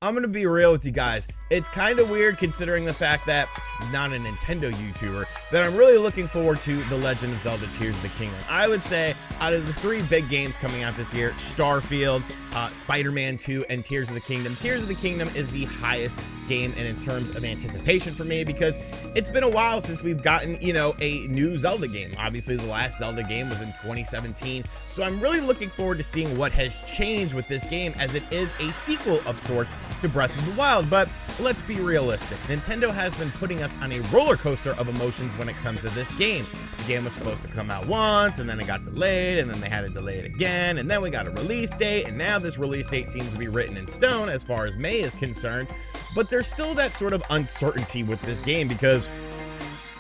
I'm gonna be real with you guys. It's kind of weird considering the fact that I'm not a Nintendo YouTuber, that I'm really looking forward to The Legend of Zelda Tears of the Kingdom. I would say out of the 3 big games coming out this year, Starfield, Spider-Man 2, and Tears of the Kingdom. Tears of the Kingdom is the highest game in terms of anticipation for me because it's been a while since we've gotten, you know, a new Zelda game. Obviously, the last Zelda game was in 2017, so I'm really looking forward to seeing what has changed with this game as it is a sequel of sorts to Breath of the Wild. But let's be realistic. Nintendo has been putting us on a roller coaster of emotions when it comes to this game. The game was supposed to come out once, and then it got delayed, and then they had to delay it again, and then we got a release date, and now this release date seems to be written in stone as far as May is concerned. But there's still that sort of uncertainty with this game because,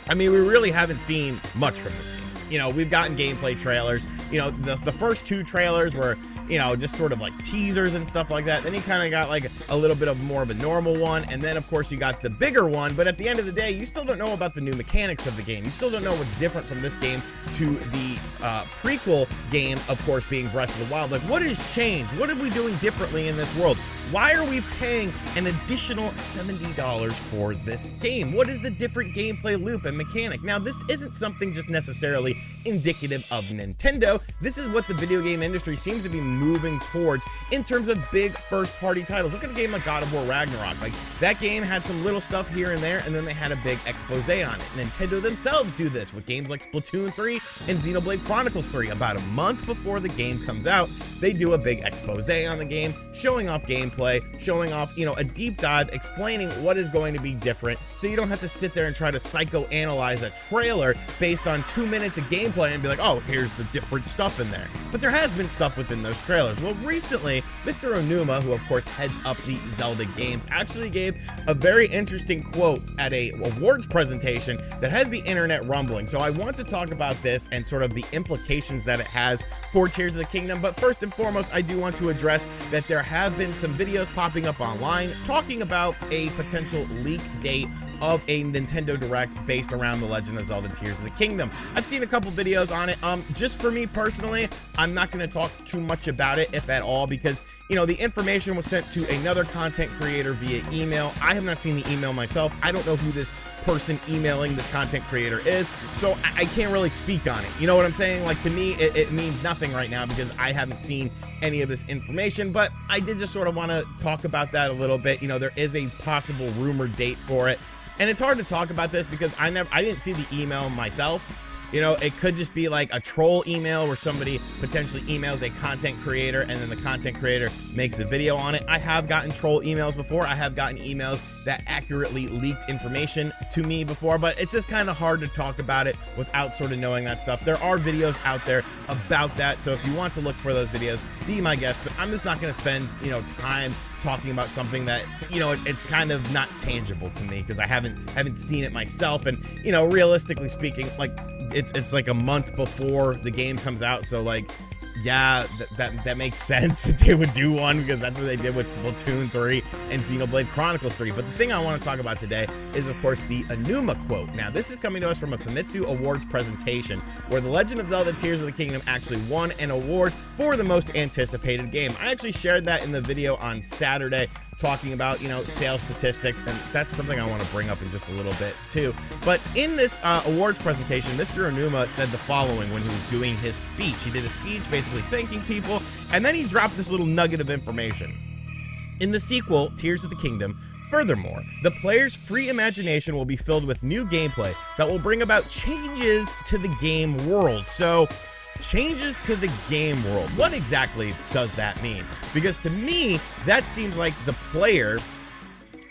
I mean, we really haven't seen much from this game. You know, we've gotten gameplay trailers. You know, the first 2 trailers were, you know, just sort of like teasers and stuff like that. Then you kind of got like a little bit of more of a normal one. And then, of course, you got the bigger one. But at the end of the day, you still don't know about the new mechanics of the game. You still don't know what's different from this game to the prequel game, of course, being Breath of the Wild. Like, what has changed? What are we doing differently in this world? Why are we paying an additional $70 for this game? What is the different gameplay loop and mechanic? Now, this isn't something just necessarily indicative of Nintendo. This is what the video game industry seems to be moving towards in terms of big first-party titles. Look at a game like God of War Ragnarok. Like, that game had some little stuff here and there, and then they had a big expose on it. Nintendo themselves do this with games like Splatoon 3 and Xenoblade Chronicles 3. About a month before the game comes out, they do a big expose on the game, showing off gameplay, showing off, you know, a deep dive, explaining what is going to be different, so you don't have to sit there and try to psychoanalyze a trailer based on 2 minutes of gameplay and be like, oh, here's the different stuff in there. But there has been stuff within those trailers. Well, recently, Mr. Aonuma, who of course heads up the Zelda games, actually gave a very interesting quote at a awards presentation that has the internet rumbling. So I want to talk about this and sort of the implications that it has for Tears of the Kingdom. But first and foremost, I do want to address that there have been some videos popping up online talking about a potential leak date of a Nintendo Direct based around The Legend of Zelda Tears of the Kingdom. I've seen a couple videos on it. Just for me personally, I'm not going to talk too much about it, if at all, because, you know, the information was sent to another content creator via email. I have not seen the email myself. I don't know who this person emailing this content creator is, so I can't really speak on it. You know what I'm saying? Like, to me, it means nothing right now because I haven't seen any of this information, but I did just sort of want to talk about that a little bit. You know, there is a possible rumored date for it. And it's hard to talk about this because I didn't see the email myself. You know, it could just be like a troll email where somebody potentially emails a content creator and then the content creator makes a video on it. I have gotten troll emails before. I have gotten emails that accurately leaked information to me before, but it's just kind of hard to talk about it without sort of knowing that stuff. There are videos out there about that, so if you want to look for those videos, be my guest, but I'm just not going to spend, you know, time talking about something that, you know, it's kind of not tangible to me because I haven't seen it myself. And, you know, realistically speaking, like, it's like a month before the game comes out, so like, yeah, that makes sense that they would do one because that's what they did with Splatoon 3 and Xenoblade Chronicles 3. But the thing I want to talk about today is, of course, the Aonuma quote. Now, this is coming to us from a Famitsu Awards presentation where The Legend of Zelda Tears of the Kingdom actually won an award for the most anticipated game. I actually shared that in the video on Saturday, talking about, you know, sales statistics, and that's something I want to bring up in just a little bit too. But in this awards presentation, Mr. Aonuma said the following when he was doing his speech. He did a speech basically thanking people, and then he dropped this little nugget of information. In the sequel, Tears of the Kingdom, furthermore, the player's free imagination will be filled with new gameplay that will bring about changes to the game world. So, changes to the game world. What exactly does that mean? Because to me, that seems like the player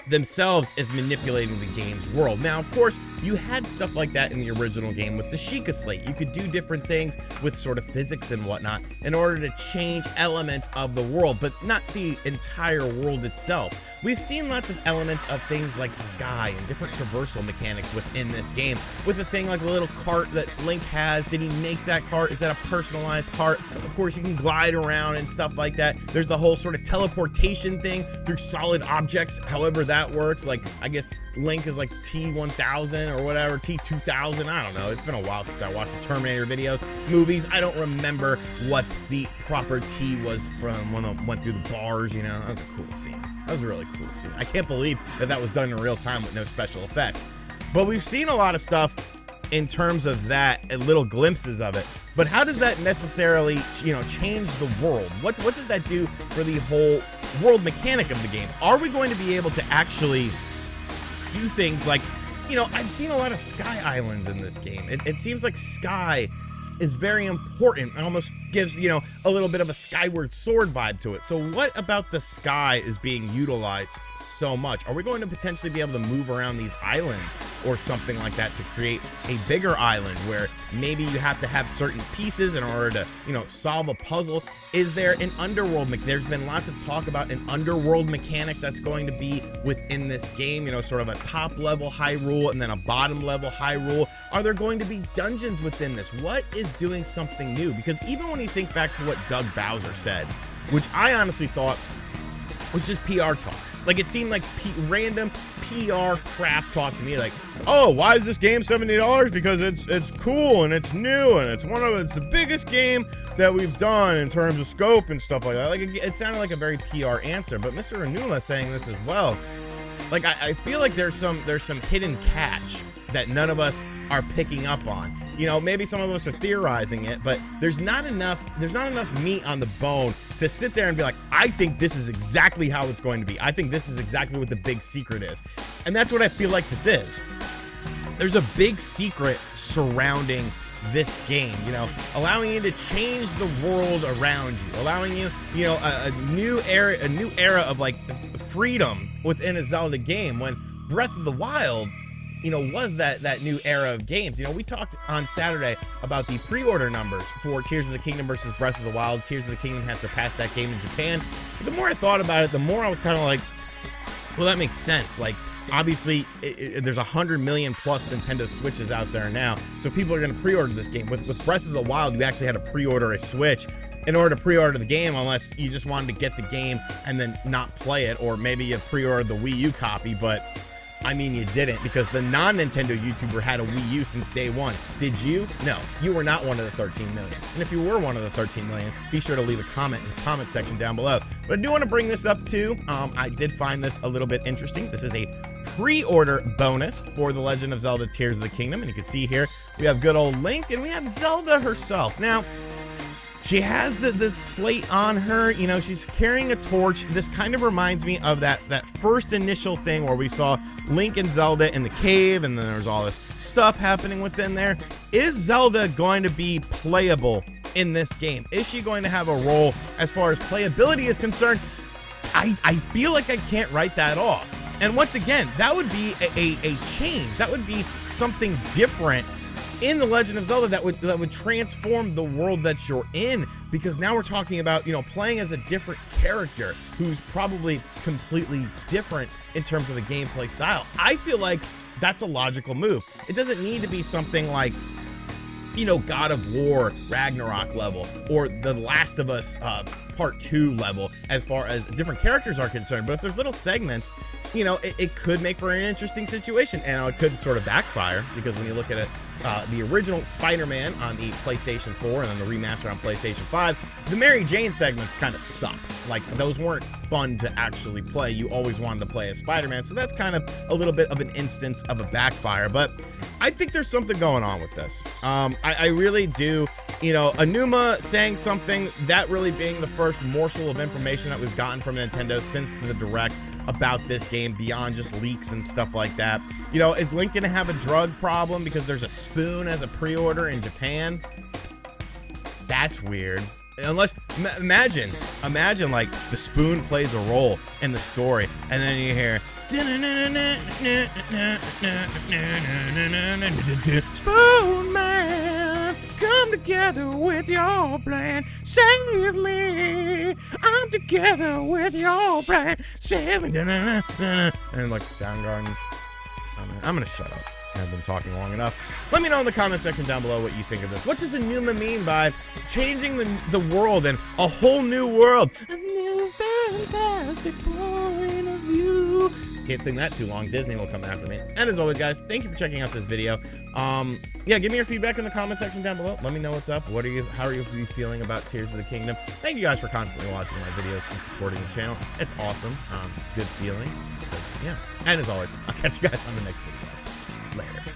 themselves is manipulating the game's world. Now, of course, you had stuff like that in the original game with the Sheikah Slate. You could do different things with sort of physics and whatnot in order to change elements of the world, but not the entire world itself. We've seen lots of elements of things like sky and different traversal mechanics within this game. With a thing like a little cart that Link has, did he make that cart? Is that a personalized cart? Of course, you can glide around and stuff like that. There's the whole sort of teleportation thing through solid objects, however that works. Like, I guess Link is like T-1000 or whatever, T-2000, I don't know. It's been a while since I watched the Terminator videos, movies. I don't remember what the proper T was from when I went through the bars, you know. That was a cool scene. That was a really cool scene. I can't believe that that was done in real time with no special effects. But we've seen a lot of stuff in terms of that and little glimpses of it. But how does that necessarily, change the world? What does that do for the whole world mechanic of the game? Are we going to be able to actually do things like, I've seen a lot of sky islands in this game. It seems like sky is very important. It almost gives, a little bit of a Skyward Sword vibe to it. So what about the sky is being utilized so much? Are we going to potentially be able to move around these islands or something like that to create a bigger island where maybe you have to have certain pieces in order to, solve a puzzle? Is there an underworld mechanic? There's been lots of talk about an underworld mechanic that's going to be within this game, sort of a top level Hyrule and then a bottom level Hyrule. Are there going to be dungeons within this? What is doing something new? Because even when you think back to what Doug Bowser said, which I honestly thought was just PR talk. Like, it seemed like random PR crap talk to me, like, oh, why is this game $70? Because it's cool and it's new and it's the biggest game that we've done in terms of scope and stuff like that. Like, it sounded like a very PR answer, but Mr. Aonuma saying this as well. Like, I feel like there's some hidden catch that none of us are picking up on. Maybe some of us are theorizing it, but there's not enough meat on the bone to sit there and be like, I think this is exactly how it's going to be. I think this is exactly what the big secret is. And that's what I feel like this is. There's a big secret surrounding this game, allowing you to change the world around you, allowing you, a new era of like freedom within a Zelda game, when Breath of the Wild was that new era of games. We talked on Saturday about the pre-order numbers for Tears of the Kingdom versus Breath of the Wild. Tears of the Kingdom has surpassed that game in Japan. But the more I thought about it, the more I was kind of like, well, that makes sense. Like, obviously, there's 100 million plus Nintendo Switches out there now, so people are going to pre-order this game. With Breath of the Wild, you actually had to pre-order a Switch in order to pre-order the game, unless you just wanted to get the game and then not play it, or maybe you pre-ordered the Wii U copy, but I mean, you didn't, because the non-Nintendo YouTuber had a Wii U since day one. Did you? No, you were not one of the 13 million. And if you were one of the 13 million, be sure to leave a comment in the comment section down below. But I do want to bring this up too. I did find this a little bit interesting. This is a pre-order bonus for The Legend of Zelda Tears of the Kingdom. And you can see here, we have good old Link and we have Zelda herself. Now, she has the slate on her, she's carrying a torch. This kind of reminds me of that first initial thing where we saw Link and Zelda in the cave, and then there's all this stuff happening within there. Is Zelda going to be playable in this game? Is she going to have a role as far as playability is concerned? I feel like I can't write that off. And once again, that would be a change. That would be something different in The Legend of Zelda that would transform the world that you're in, because now we're talking about, playing as a different character who's probably completely different in terms of the gameplay style. I feel like that's a logical move. It doesn't need to be something like, God of War Ragnarok level or The Last of Us Part 2 level as far as different characters are concerned. But if there's little segments, it could make for an interesting situation, and it could sort of backfire, because when you look at it, the original Spider-Man on the PlayStation 4 and then the remaster on PlayStation 5, the Mary Jane segments kind of sucked. Like, those weren't fun to actually play. You always wanted to play as Spider-Man, so that's kind of a little bit of an instance of a backfire. But I think there's something going on with this. I really do. Aonuma saying something, that really being the first morsel of information that we've gotten from Nintendo since the Direct about this game, beyond just leaks and stuff like that. Is Link gonna have a drug problem because there's a spoon as a pre-order in Japan? That's weird. Unless, imagine like the spoon plays a role in the story, and then you hear Spoon Man, come together with your plan, save me. I'm together with your plan, save me. And like Soundgarden's. I'm gonna shut up. I've been talking long enough. Let me know in the comment section down below what you think of this. What does Aonuma mean by changing the world and a whole new world? A new fantastic point of view. can't sing that too long. Disney will come after me. And as always, guys, thank you for checking out this video. Yeah, give me your feedback in the comment section down below. Let me know what's up. How are you feeling about Tears of the Kingdom? Thank you guys for constantly watching my videos and supporting the channel. It's awesome. It's a good feeling. Yeah. And as always, I'll catch you guys on the next video. Later.